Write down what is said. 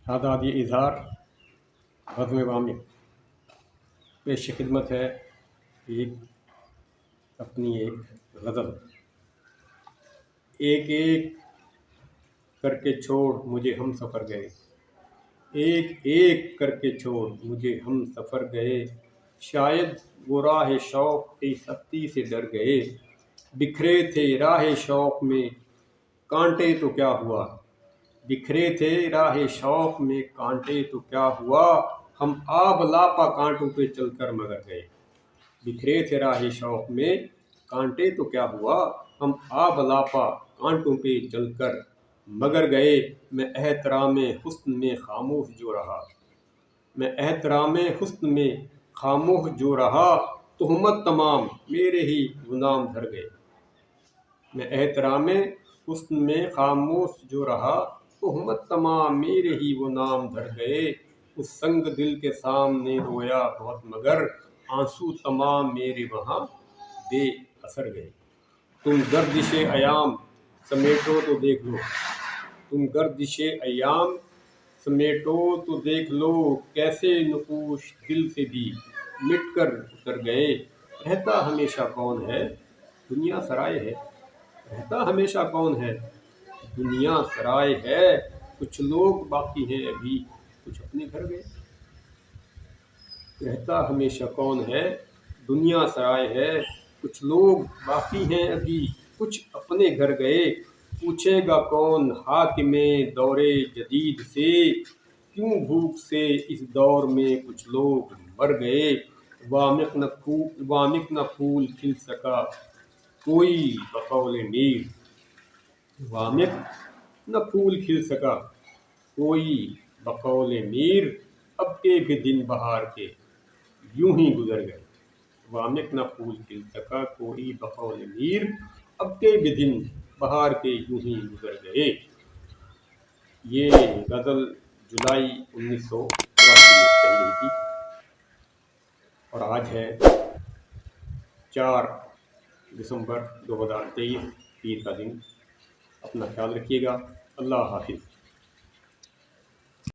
आदादी इजहार बज़्म वामिक पेश खिदमत है अपनी एक गज़ल। एक एक करके छोड़ मुझे हम सफ़र गए, एक एक करके छोड़ मुझे हम सफ़र गए, शायद वो राह शौक़ की सख्ती से डर गए। बिखरे थे राह शौक़ में कांटे तो क्या हुआ, बिखरे थे राह शौक़ में कांटे तो क्या हुआ, हम आब लापा कांटों पे चलकर मगर गए। बिखरे थे राह शौक़ में कांटे तो क्या हुआ, हम आब लापा कांटों पे चलकर मगर गए। मैं एहतराम हुस्न में खामोश जो रहा, मैं एहतराम हुस्न में खामोश जो रहा, तुहमत तमाम मेरे ही गुनाम धर गए। मैं एहतराम हुस्न में खामोश जो रहा, तुहमत तमाम मेरे ही वो नाम धर गए। उस संग दिल के सामने रोया बहुत मगर आंसू तमाम मेरे वहाँ बेअसर गए। तुम गर्दिशे अयाम समेटो तो देख लो, तुम गर्दिशे अयाम समेटो तो देख लो, कैसे नकूश दिल से भी मिटकर उतर गए। रहता हमेशा कौन है दुनिया सराय है, रहता हमेशा कौन है दुनिया सराय है, कुछ लोग बाकी हैं अभी कुछ अपने घर गए। रहता हमेशा कौन है दुनिया सराय है, कुछ लोग बाकी हैं अभी कुछ अपने घर गए। पूछेगा कौन हाकिमे दौरे जदीद से, क्यों भूख से इस दौर में कुछ लोग मर गए। वामिक न फूल खिल सका कोई बकौल मीर, वामिक न फूल खिल सका कोई बकौल मीर, अब के भी दिन बहार के यूं ही गुजर गए। वामिक न फूल खिल सका कोई बकौल मीर, अब के भी दिन बहार के यूं ही गुजर गए। ये गज़ल जुलाई 1984 में कही गई थी और आज है 4 दिसंबर 2023 पीर का दिन। अपना ख्याल रखिएगा। अल्लाह हाफिज़।